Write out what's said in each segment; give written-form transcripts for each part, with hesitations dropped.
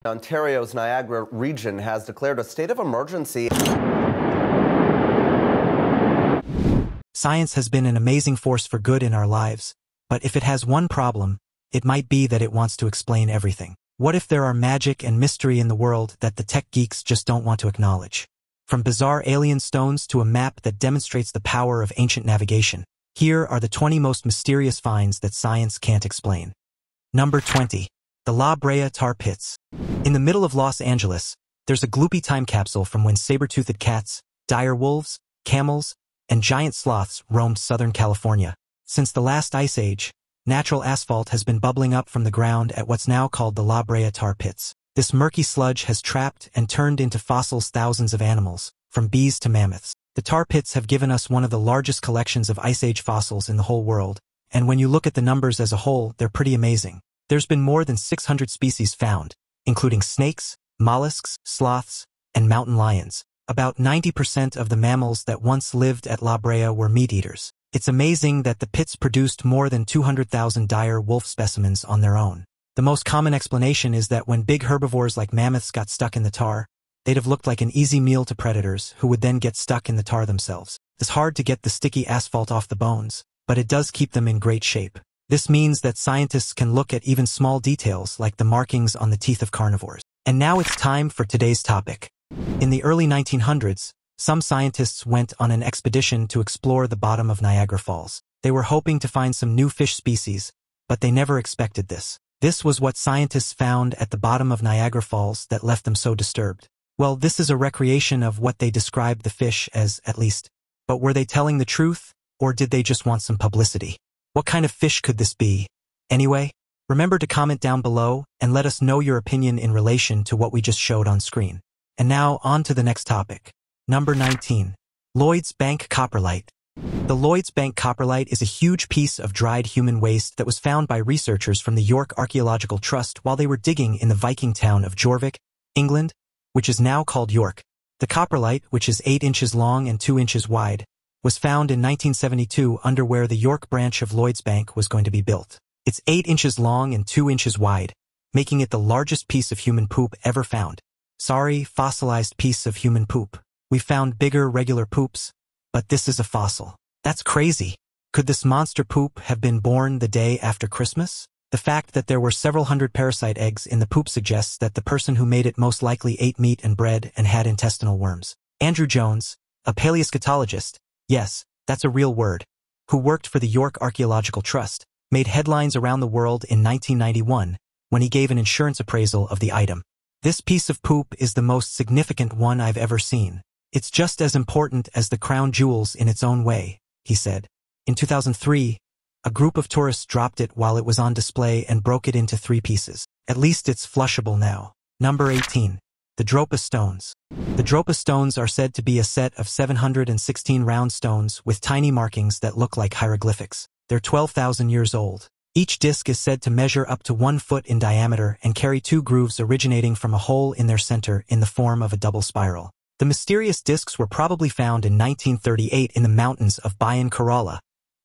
Ontario's Niagara region has declared a state of emergency. Science has been an amazing force for good in our lives, but if it has one problem, it might be that it wants to explain everything. What if there are magic and mystery in the world that the tech geeks just don't want to acknowledge? From bizarre alien stones to a map that demonstrates the power of ancient navigation, here are the 20 most mysterious finds that science can't explain. Number 20. The Brea Tar Pits. In the middle of Los Angeles, there's a gloopy time capsule from when saber-toothed cats, dire wolves, camels, and giant sloths roamed Southern California. Since the last ice age, natural asphalt has been bubbling up from the ground at what's now called the Brea Tar Pits. This murky sludge has trapped and turned into fossils thousands of animals, from bees to mammoths. The tar pits have given us one of the largest collections of Ice Age fossils in the whole world, and when you look at the numbers as a whole, they're pretty amazing. There's been more than 600 species found, including snakes, mollusks, sloths, and mountain lions. About 90% of the mammals that once lived at La Brea were meat-eaters. It's amazing that the pits produced more than 200,000 dire wolf specimens on their own. The most common explanation is that when big herbivores like mammoths got stuck in the tar, they'd have looked like an easy meal to predators who would then get stuck in the tar themselves. It's hard to get the sticky asphalt off the bones, but it does keep them in great shape. This means that scientists can look at even small details like the markings on the teeth of carnivores. And now it's time for today's topic. In the early 1900s, some scientists went on an expedition to explore the bottom of Niagara Falls. They were hoping to find some new fish species, but they never expected this. This was what scientists found at the bottom of Niagara Falls that left them so disturbed. Well, this is a recreation of what they described the fish as, at least. But were they telling the truth, or did they just want some publicity? What kind of fish could this be? Anyway, remember to comment down below and let us know your opinion in relation to what we just showed on screen. And now, on to the next topic. Number 19. Lloyds Bank Copperlite. The Lloyds Bank Copperlite is a huge piece of dried human waste that was found by researchers from the York Archaeological Trust while they were digging in the Viking town of Jorvik, England, which is now called York. The Copperlite, which is 8 inches long and 2 inches wide, was found in 1972 under where the York branch of Lloyds Bank was going to be built. It's 8 inches long and 2 inches wide, making it the largest piece of human poop ever found. Sorry, fossilized piece of human poop. We found bigger regular poops, but this is a fossil. That's crazy. Could this monster poop have been born the day after Christmas? The fact that there were several hundred parasite eggs in the poop suggests that the person who made it most likely ate meat and bread and had intestinal worms. Andrew Jones, a paleoscatologist, yes, that's a real word, who worked for the York Archaeological Trust, made headlines around the world in 1991 when he gave an insurance appraisal of the item. This piece of poop is the most significant one I've ever seen. It's just as important as the crown jewels in its own way, he said. In 2003, a group of tourists dropped it while it was on display and broke it into 3 pieces. At least it's flushable now. Number 18. The Dropa Stones. The Dropa Stones are said to be a set of 716 round stones with tiny markings that look like hieroglyphics. They're 12,000 years old. Each disc is said to measure up to 1 foot in diameter and carry 2 grooves originating from a hole in their center in the form of a double spiral. The mysterious discs were probably found in 1938 in the mountains of Bayan Kerala,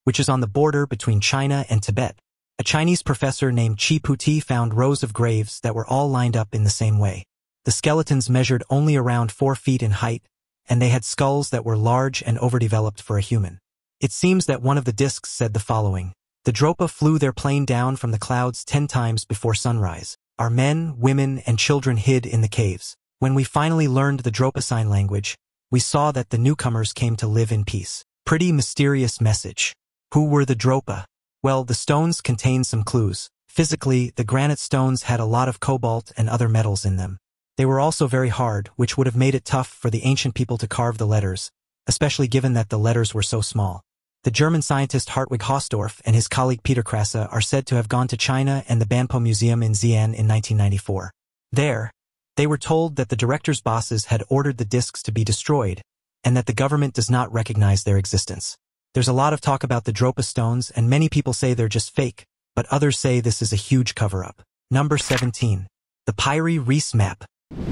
which is on the border between China and Tibet. A Chinese professor named Chi Puti found rows of graves that were all lined up in the same way. The skeletons measured only around 4 feet in height, and they had skulls that were large and overdeveloped for a human. It seems that one of the discs said the following: "The Dropa flew their plane down from the clouds 10 times before sunrise. Our men, women, and children hid in the caves. When we finally learned the Dropa sign language, we saw that the newcomers came to live in peace." Pretty mysterious message. Who were the Dropa? Well, the stones contain some clues. Physically, the granite stones had a lot of cobalt and other metals in them. They were also very hard, which would have made it tough for the ancient people to carve the letters, especially given that the letters were so small. The German scientist Hartwig Hausdorff and his colleague Peter Krasse are said to have gone to China and the Banpo Museum in Xi'an in 1994. There, they were told that the director's bosses had ordered the discs to be destroyed, and that the government does not recognize their existence. There's a lot of talk about the Dropa stones, and many people say they're just fake, but others say this is a huge cover-up. Number 17. The Pye Reese Map.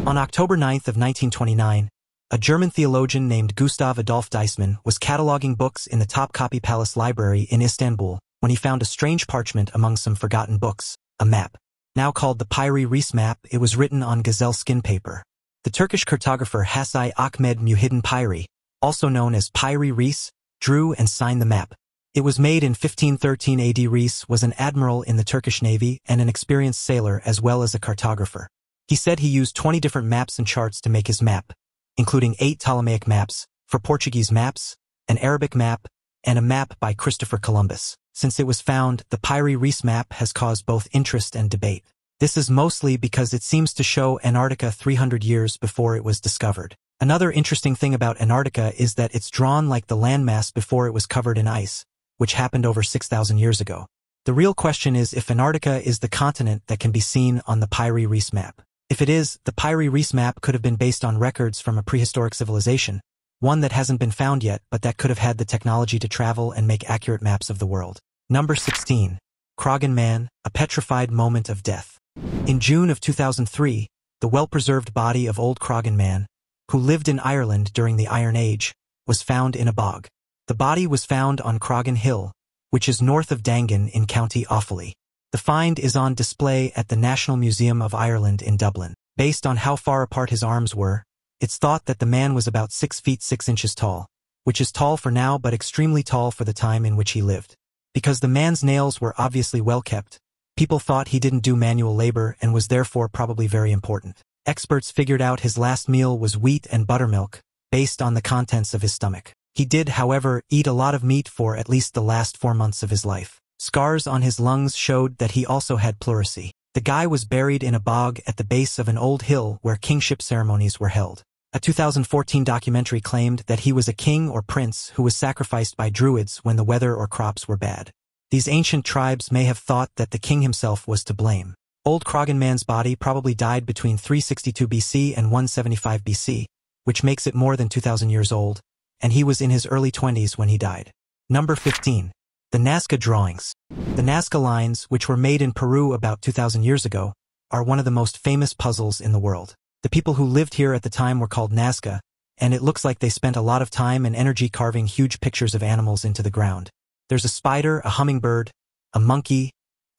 On October 9th of 1929, a German theologian named Gustav Adolf Deismann was cataloging books in the Topkapi Palace Library in Istanbul when he found a strange parchment among some forgotten books, a map. Now called the Pye Reese Map, it was written on gazelle skin paper. The Turkish cartographer Hasay Ahmed Muhyiddin Pye, also known as Pye Reese, drew and signed the map. It was made in 1513 AD. Reese was an admiral in the Turkish Navy and an experienced sailor as well as a cartographer. He said he used 20 different maps and charts to make his map, including 8 Ptolemaic maps, 4 Portuguese maps, an Arabic map, and a map by Christopher Columbus. Since it was found, the Pye Reese Map has caused both interest and debate. This is mostly because it seems to show Antarctica 300 years before it was discovered. Another interesting thing about Antarctica is that it's drawn like the landmass before it was covered in ice, which happened over 6,000 years ago. The real question is if Antarctica is the continent that can be seen on the Pye Reese Map. If it is, the Pye Reese Map could have been based on records from a prehistoric civilization, one that hasn't been found yet but that could have had the technology to travel and make accurate maps of the world. Number 16. Kogan Man, a petrified moment of death. In June of 2003, the well-preserved body of old Kogan Man, who lived in Ireland during the Iron Age, was found in a bog. The body was found on Kogan Hill, which is north of Dangan in County Offaly. The find is on display at the National Museum of Ireland in Dublin. Based on how far apart his arms were, it's thought that the man was about 6 feet 6 inches tall, which is tall for now but extremely tall for the time in which he lived. Because the man's nails were obviously well kept, people thought he didn't do manual labor and was therefore probably very important. Experts figured out his last meal was wheat and buttermilk, based on the contents of his stomach. He did, however, eat a lot of meat for at least the last 4 months of his life. Scars on his lungs showed that he also had pleurisy. The guy was buried in a bog at the base of an old hill where kingship ceremonies were held. A 2014 documentary claimed that he was a king or prince who was sacrificed by druids when the weather or crops were bad. These ancient tribes may have thought that the king himself was to blame. Old Kogan Man's body probably died between 362 BC and 175 BC, which makes it more than 2,000 years old, and he was in his early 20s when he died. Number 15. The Nazca drawings. The Nazca lines, which were made in Peru about 2,000 years ago, are one of the most famous puzzles in the world. The people who lived here at the time were called Nazca, and it looks like they spent a lot of time and energy carving huge pictures of animals into the ground. There's a spider, a hummingbird, a monkey,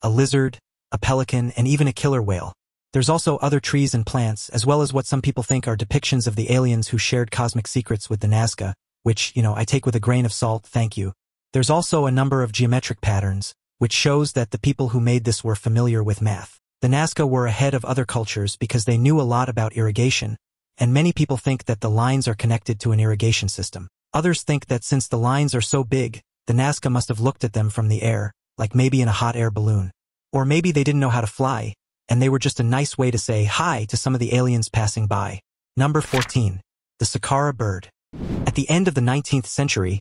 a lizard, a pelican, and even a killer whale. There's also other trees and plants, as well as what some people think are depictions of the aliens who shared cosmic secrets with the Nazca, which, I take with a grain of salt, thank you. There's also a number of geometric patterns, which shows that the people who made this were familiar with math. The Nazca were ahead of other cultures because they knew a lot about irrigation, and many people think that the lines are connected to an irrigation system. Others think that since the lines are so big, the Nazca must have looked at them from the air, like maybe in a hot air balloon. Or maybe they didn't know how to fly, and they were just a nice way to say hi to some of the aliens passing by. Number 14. The Sakara Bird. At the end of the 19th century,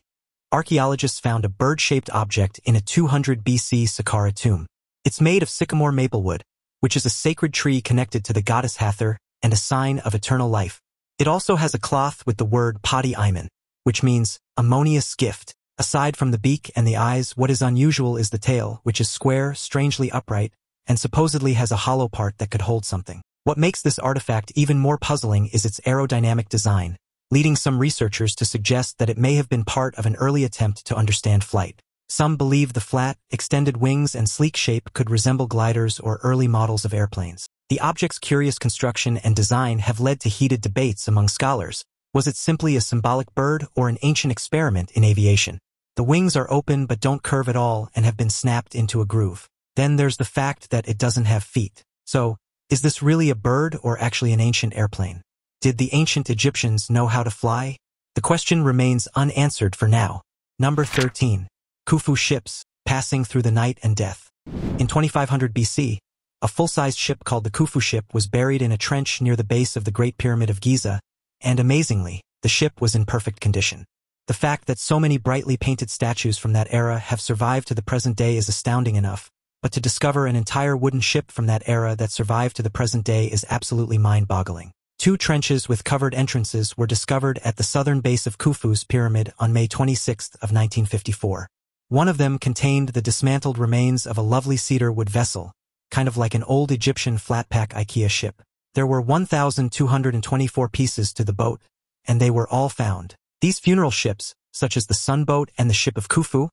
archaeologists found a bird-shaped object in a 200 BC Sakara tomb. It's made of sycamore maple wood, which is a sacred tree connected to the goddess Hathor and a sign of eternal life. It also has a cloth with the word Padi Iman, which means ammonious gift. Aside from the beak and the eyes, what is unusual is the tail, which is square, strangely upright, and supposedly has a hollow part that could hold something. What makes this artifact even more puzzling is its aerodynamic design, leading some researchers to suggest that it may have been part of an early attempt to understand flight. Some believe the flat, extended wings and sleek shape could resemble gliders or early models of airplanes. The object's curious construction and design have led to heated debates among scholars. Was it simply a symbolic bird or an ancient experiment in aviation? The wings are open but don't curve at all and have been snapped into a groove. Then there's the fact that it doesn't have feet. So, is this really a bird or actually an ancient airplane? Did the ancient Egyptians know how to fly? The question remains unanswered for now. Number 13. Kufu Ships, passing through the night and death. In 2500 BC, a full-sized ship called the Kufu ship was buried in a trench near the base of the Great Pyramid of Giza, and amazingly, the ship was in perfect condition. The fact that so many brightly painted statues from that era have survived to the present day is astounding enough, but to discover an entire wooden ship from that era that survived to the present day is absolutely mind-boggling. 2 trenches with covered entrances were discovered at the southern base of Khufu's pyramid on May 26 of 1954. One of them contained the dismantled remains of a lovely cedar wood vessel, kind of like an old Egyptian flat-pack IKEA ship. There were 1,224 pieces to the boat, and they were all found. These funeral ships, such as the Sunboat and the Ship of Khufu,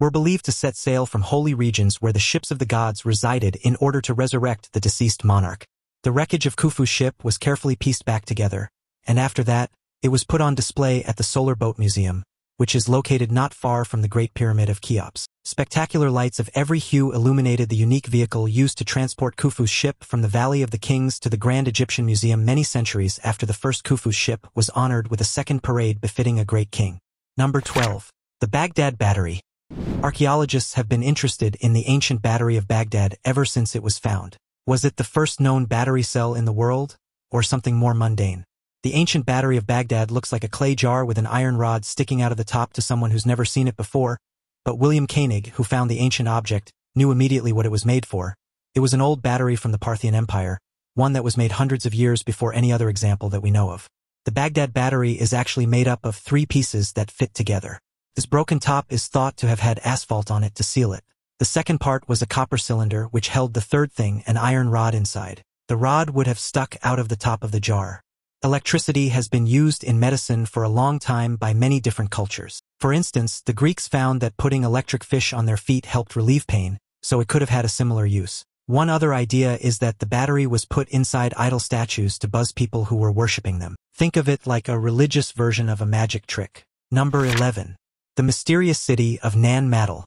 were believed to set sail from holy regions where the ships of the gods resided in order to resurrect the deceased monarch. The wreckage of Kufu's ship was carefully pieced back together, and after that, it was put on display at the Solar Boat Museum, which is located not far from the Great Pyramid of Cheops. Spectacular lights of every hue illuminated the unique vehicle used to transport Kufu's ship from the Valley of the Kings to the Grand Egyptian Museum many centuries after the first Kufu's ship was honored with a second parade befitting a great king. Number 12. The Baghdad Battery. Archaeologists have been interested in the ancient battery of Baghdad ever since it was found. Was it the first known battery cell in the world, or something more mundane? The ancient battery of Baghdad looks like a clay jar with an iron rod sticking out of the top to someone who's never seen it before, but William Koenig, who found the ancient object, knew immediately what it was made for. It was an old battery from the Parthian Empire, one that was made hundreds of years before any other example that we know of. The Baghdad Battery is actually made up of 3 pieces that fit together. This broken top is thought to have had asphalt on it to seal it. The second part was a copper cylinder which held the third thing, an iron rod inside. The rod would have stuck out of the top of the jar. Electricity has been used in medicine for a long time by many different cultures. For instance, the Greeks found that putting electric fish on their feet helped relieve pain, so it could have had a similar use. One other idea is that the battery was put inside idol statues to buzz people who were worshipping them. Think of it like a religious version of a magic trick. Number 11. The mysterious city of Nanmatal.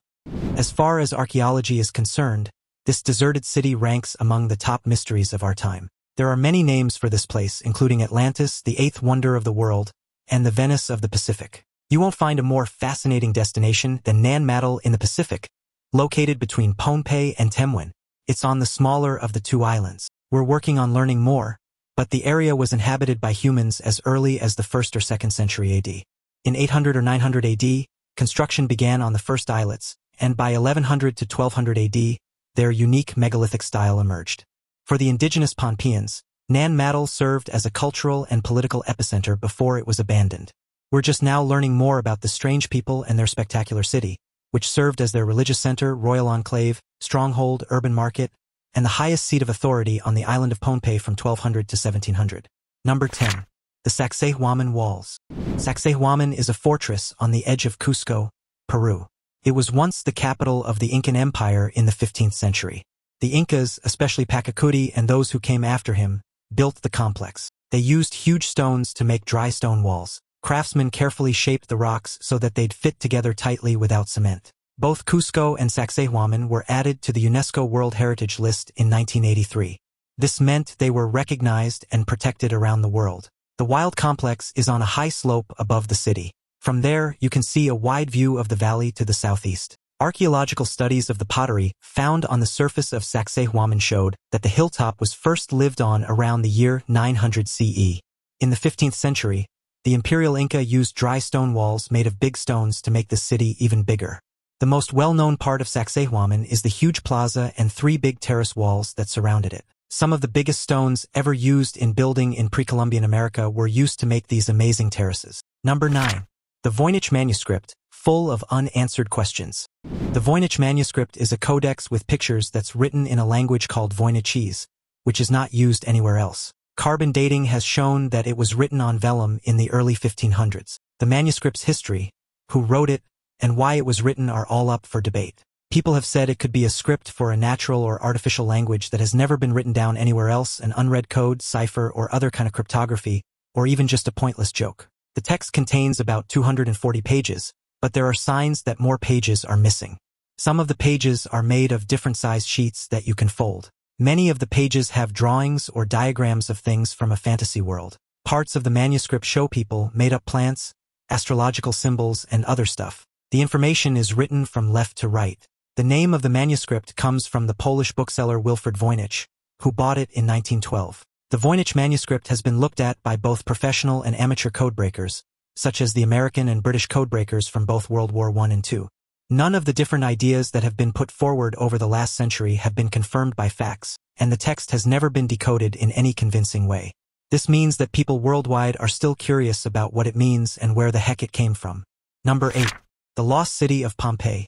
As far as archaeology is concerned, this deserted city ranks among the top mysteries of our time. There are many names for this place, including Atlantis, the 8th wonder of the world, and the Venice of the Pacific. You won't find a more fascinating destination than Nanmatal in the Pacific, located between Pompei and Temwin. It's on the smaller of the 2 islands. We're working on learning more, but the area was inhabited by humans as early as the 1st or 2nd century AD. In 800 or 900 AD, construction began on the first islets, and by 1100 to 1200 AD, their unique megalithic style emerged. For the indigenous Pompeians, Nanmatal served as a cultural and political epicenter before it was abandoned. We're just now learning more about the strange people and their spectacular city, which served as their religious center, royal enclave, stronghold, urban market, and the highest seat of authority on the island of Pompei from 1200 to 1700. Number 10. The Sacsayhuaman Walls. Sacsayhuaman is a fortress on the edge of Cusco, Peru. It was once the capital of the Incan Empire in the 15th century. The Incas, especially Pachacuti and those who came after him, built the complex. They used huge stones to make dry stone walls. Craftsmen carefully shaped the rocks so that they'd fit together tightly without cement. Both Cusco and Sacsayhuaman were added to the UNESCO World Heritage List in 1983. This meant they were recognized and protected around the world. The wild complex is on a high slope above the city. From there, you can see a wide view of the valley to the southeast. Archaeological studies of the pottery found on the surface of Sacsayhuaman showed that the hilltop was first lived on around the year 900 CE. In the 15th century, the Imperial Inca used dry stone walls made of big stones to make the city even bigger. The most well-known part of Sacsayhuaman is the huge plaza and 3 big terrace walls that surrounded it. Some of the biggest stones ever used in building in pre-Columbian America were used to make these amazing terraces. Number 9. The Voich Manuscript, full of unanswered questions. The Voich Manuscript is a codex with pictures that's written in a language called Voinicese, which is not used anywhere else. Carbon dating has shown that it was written on vellum in the early 1500s. The manuscript's history, who wrote it, and why it was written are all up for debate. People have said it could be a script for a natural or artificial language that has never been written down anywhere else, an unread code, cipher, or other kind of cryptography, or even just a pointless joke. The text contains about 240 pages, but there are signs that more pages are missing. Some of the pages are made of different sized sheets that you can fold. Many of the pages have drawings or diagrams of things from a fantasy world. Parts of the manuscript show people, made-up plants, astrological symbols, and other stuff. The information is written from left to right. The name of the manuscript comes from the Polish bookseller Wilfred Voynich, who bought it in 1912. The Voynich manuscript has been looked at by both professional and amateur codebreakers, such as the American and British codebreakers from both World War I and II. None of the different ideas that have been put forward over the last century have been confirmed by facts, and the text has never been decoded in any convincing way. This means that people worldwide are still curious about what it means and where the heck it came from. Number 8. The Lost City of Pompei.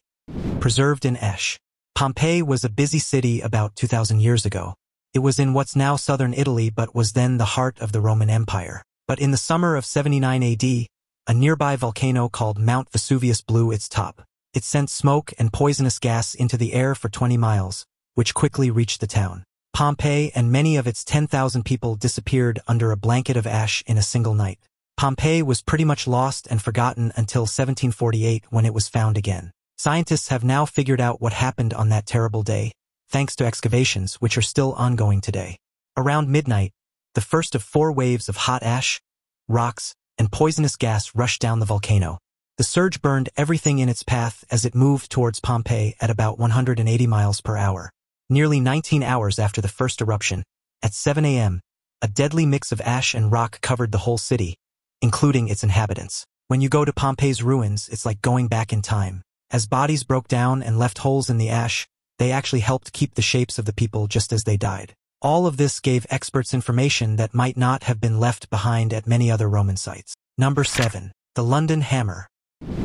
Preserved in Esch. Pompei was a busy city about 2,000 years ago. It was in what's now southern Italy but was then the heart of the Roman Empire. But in the summer of 79 AD, a nearby volcano called Mount Vesuvius blew its top. It sent smoke and poisonous gas into the air for 20 miles, which quickly reached the town. Pompei and many of its 10,000 people disappeared under a blanket of ash in a single night. Pompei was pretty much lost and forgotten until 1748 when it was found again. Scientists have now figured out what happened on that terrible day, thanks to excavations which are still ongoing today. Around midnight, the first of 4 waves of hot ash, rocks, and poisonous gas rushed down the volcano. The surge burned everything in its path as it moved towards Pompei at about 180 miles per hour. Nearly 19 hours after the first eruption, at 7 a.m., a deadly mix of ash and rock covered the whole city, including its inhabitants. When you go to Pompei's ruins, it's like going back in time. As bodies broke down and left holes in the ash, they actually helped keep the shapes of the people just as they died. All of this gave experts information that might not have been left behind at many other Roman sites. Number 7. The London Hammer.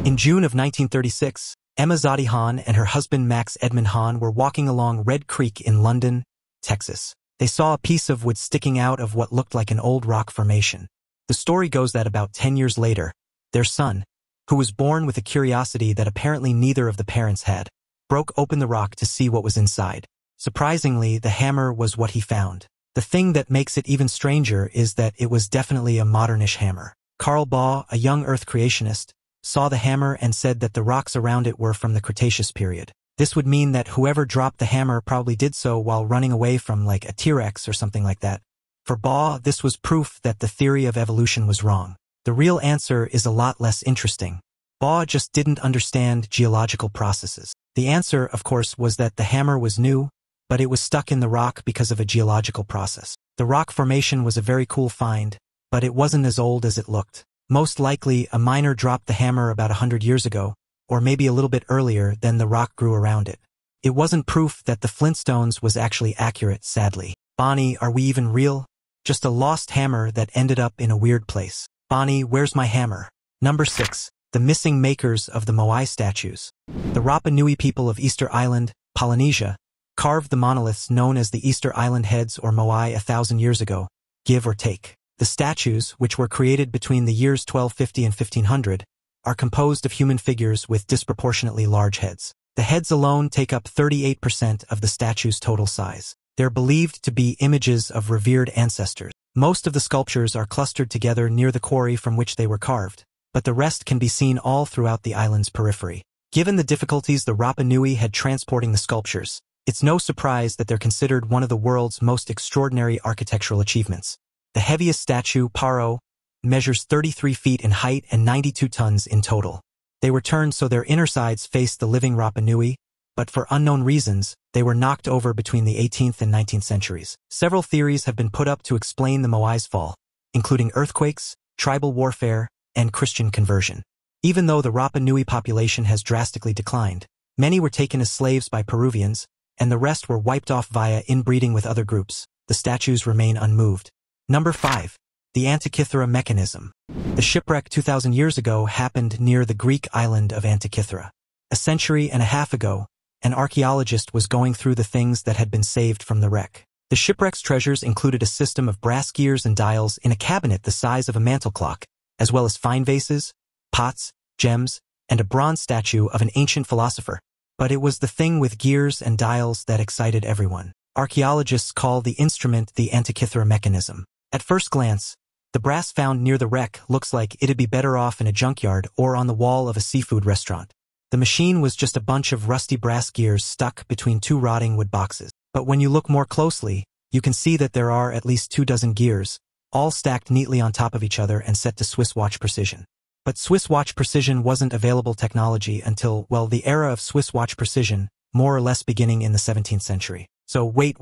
In June of 1936, Emma Zadie Hahn and her husband Max Edmund Hahn were walking along Red Creek in London, Texas. They saw a piece of wood sticking out of what looked like an old rock formation. The story goes that about 10 years later, their son, who was born with a curiosity that apparently neither of the parents had, broke open the rock to see what was inside. Surprisingly, the hammer was what he found. The thing that makes it even stranger is that it was definitely a modernish hammer. Carl Baugh, a young Earth creationist, saw the hammer and said that the rocks around it were from the Cretaceous period. This would mean that whoever dropped the hammer probably did so while running away from like a T-Rex or something like that. For Baugh, this was proof that the theory of evolution was wrong. The real answer is a lot less interesting. Baugh just didn't understand geological processes. The answer, of course, was that the hammer was new, but it was stuck in the rock because of a geological process. The rock formation was a very cool find, but it wasn't as old as it looked. Most likely, a miner dropped the hammer about 100 years ago, or maybe a little bit earlier, then the rock grew around it. It wasn't proof that the Flintstones was actually accurate, sadly. Bonnie, are we even real? Just a lost hammer that ended up in a weird place. Bonnie, where's my hammer? Number 6. The missing makers of the Moai statues. The Rapa Nui people of Easter Island, Polynesia, carved the monoliths known as the Easter Island heads or Moai 1,000 years ago, give or take. The statues, which were created between the years 1250 and 1500, are composed of human figures with disproportionately large heads. The heads alone take up 38% of the statue's total size. They're believed to be images of revered ancestors. Most of the sculptures are clustered together near the quarry from which they were carved, but the rest can be seen all throughout the island's periphery. Given the difficulties the Rapa Nui had transporting the sculptures, it's no surprise that they're considered one of the world's most extraordinary architectural achievements. The heaviest statue, Paro, measures 33 feet in height and 92 tons in total. They were turned so their inner sides faced the living Rapa Nui, but for unknown reasons, they were knocked over between the 18th and 19th centuries. Several theories have been put up to explain the Moai's fall, including earthquakes, tribal warfare, and Christian conversion. Even though the Rapa Nui population has drastically declined, many were taken as slaves by Peruvians, and the rest were wiped off via inbreeding with other groups. The statues remain unmoved. Number 5. The Antikythera Mechanism. The shipwreck 2,000 years ago happened near the Greek island of Antikythera. A century and a half ago, an archaeologist was going through the things that had been saved from the wreck. The shipwreck's treasures included a system of brass gears and dials in a cabinet the size of a mantel clock, as well as fine vases, pots, gems, and a bronze statue of an ancient philosopher. But it was the thing with gears and dials that excited everyone. Archaeologists call the instrument the Antikythera Mechanism. At first glance, the brass found near the wreck looks like it'd be better off in a junkyard or on the wall of a seafood restaurant. The machine was just a bunch of rusty brass gears stuck between 2 rotting wood boxes. But when you look more closely, you can see that there are at least 24 gears, all stacked neatly on top of each other and set to Swiss watch precision. But Swiss watch precision wasn't available technology until, well, the era of Swiss watch precision, more or less beginning in the 17th century. So wait.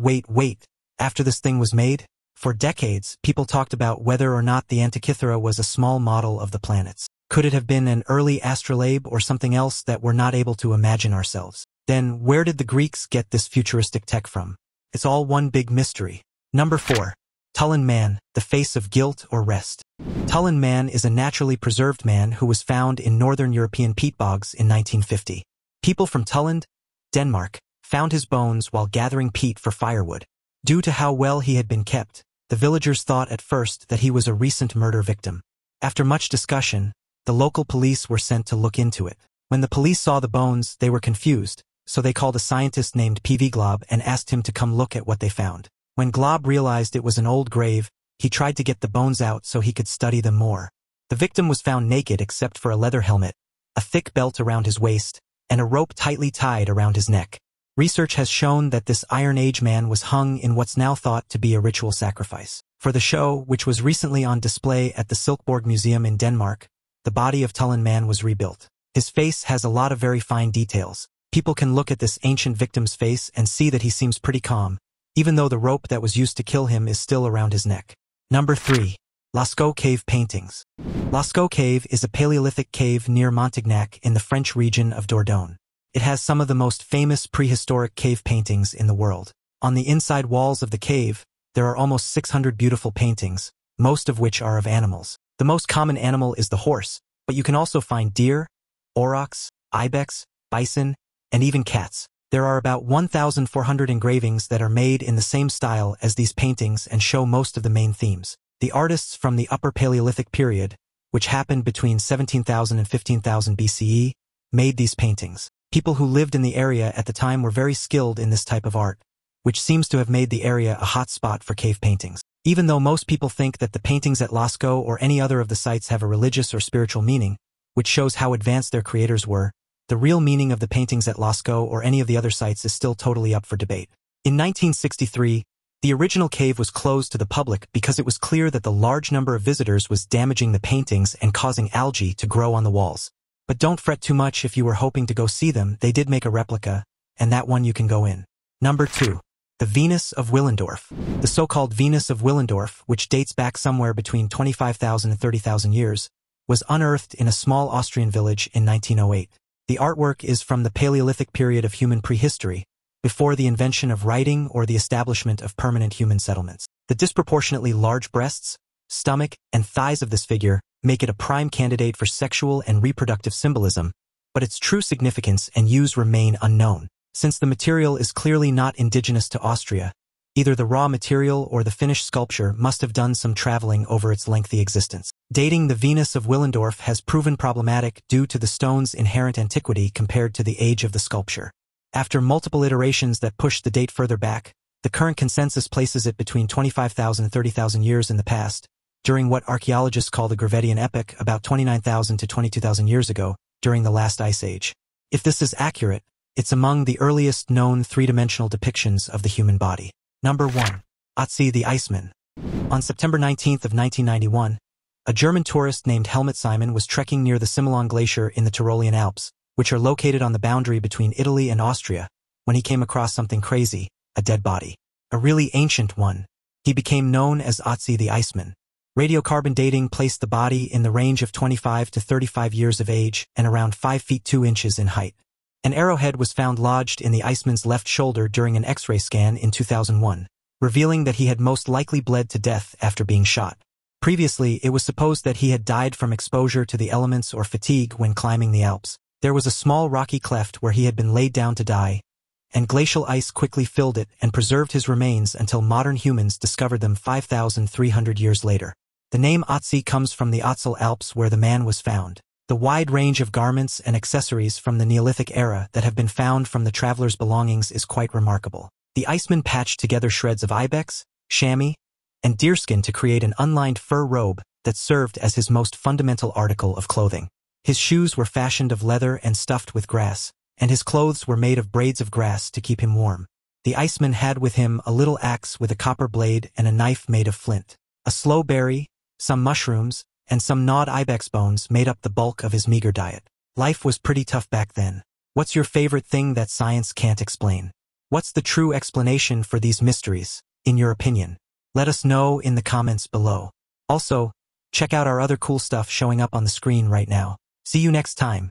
After this thing was made? For decades, people talked about whether or not the Antikythera was a small model of the planets. Could it have been an early astrolabe or something else that we're not able to imagine ourselves? Then where did the Greeks get this futuristic tech from? It's all one big mystery. Number 4. Tulln Man, the face of guilt or rest. Tulln Man is a naturally preserved man who was found in northern European peat bogs in 1950. People from Tulln, Denmark, found his bones while gathering peat for firewood. Due to how well he had been kept, the villagers thought at first that he was a recent murder victim. After much discussion, the local police were sent to look into it. When the police saw the bones, they were confused, so they called a scientist named PV Glob and asked him to come look at what they found. When Glob realized it was an old grave, he tried to get the bones out so he could study them more. The victim was found naked except for a leather helmet, a thick belt around his waist, and a rope tightly tied around his neck. Research has shown that this Iron Age man was hung in what's now thought to be a ritual sacrifice. For the show, which was recently on display at the Silkeborg Museum in Denmark, the body of Tulln Man was rebuilt. His face has a lot of very fine details. People can look at this ancient victim's face and see that he seems pretty calm, even though the rope that was used to kill him is still around his neck. Number 3. Lasco Cave Paintings. Lasco Cave is a Paleolithic cave near Montignac in the French region of Dordogne. It has some of the most famous prehistoric cave paintings in the world. On the inside walls of the cave, there are almost 600 beautiful paintings, most of which are of animals. The most common animal is the horse, but you can also find deer, aurochs, ibex, bison, and even cats. There are about 1,400 engravings that are made in the same style as these paintings and show most of the main themes. The artists from the Upper Paleolithic period, which happened between 17,000 and 15,000 BCE, made these paintings. People who lived in the area at the time were very skilled in this type of art, which seems to have made the area a hot spot for cave paintings. Even though most people think that the paintings at Lasco or any other of the sites have a religious or spiritual meaning, which shows how advanced their creators were, the real meaning of the paintings at Lasco or any of the other sites is still totally up for debate. In 1963, the original cave was closed to the public because it was clear that the large number of visitors was damaging the paintings and causing algae to grow on the walls. But don't fret too much if you were hoping to go see them. They did make a replica, and that one you can go in. Number 2. The Venus of Willendorf. The so-called Venus of Willendorf, which dates back somewhere between 25,000 and 30,000 years, was unearthed in a small Austrian village in 1908. The artwork is from the Paleolithic period of human prehistory, before the invention of writing or the establishment of permanent human settlements. The disproportionately large breasts, stomach, and thighs of this figure make it a prime candidate for sexual and reproductive symbolism, but its true significance and use remain unknown. Since the material is clearly not indigenous to Austria, either the raw material or the finished sculpture must have done some traveling over its lengthy existence. Dating the Venus of Willendorf has proven problematic due to the stone's inherent antiquity compared to the age of the sculpture. After multiple iterations that pushed the date further back, the current consensus places it between 25,000 and 30,000 years in the past, during what archaeologists call the Gravettian epoch, about 29,000 to 22,000 years ago, during the last ice age. If this is accurate, it's among the earliest known three-dimensional depictions of the human body. Number 1. Otzi the Iceman. On September 19th of 1991, a German tourist named Helmut Simon was trekking near the Similon Glacier in the Tyrolean Alps, which are located on the boundary between Italy and Austria, when he came across something crazy, a dead body. A really ancient one. He became known as Otzi the Iceman. Radiocarbon dating placed the body in the range of 25 to 35 years of age and around 5 feet 2 inches in height. An arrowhead was found lodged in the Iceman's left shoulder during an X-ray scan in 2001, revealing that he had most likely bled to death after being shot. Previously, it was supposed that he had died from exposure to the elements or fatigue when climbing the Alps. There was a small rocky cleft where he had been laid down to die, and glacial ice quickly filled it and preserved his remains until modern humans discovered them 5,300 years later. The name Otzi comes from the Ötztal Alps where the man was found. The wide range of garments and accessories from the Neolithic era that have been found from the traveler's belongings is quite remarkable. The Iceman patched together shreds of ibex, chamois, and deerskin to create an unlined fur robe that served as his most fundamental article of clothing. His shoes were fashioned of leather and stuffed with grass, and his clothes were made of braids of grass to keep him warm. The Iceman had with him a little axe with a copper blade and a knife made of flint. A sloe berry, some mushrooms, and some gnawed ibex bones made up the bulk of his meager diet. Life was pretty tough back then. What's your favorite thing that science can't explain? What's the true explanation for these mysteries, in your opinion? Let us know in the comments below. Also, check out our other cool stuff showing up on the screen right now. See you next time.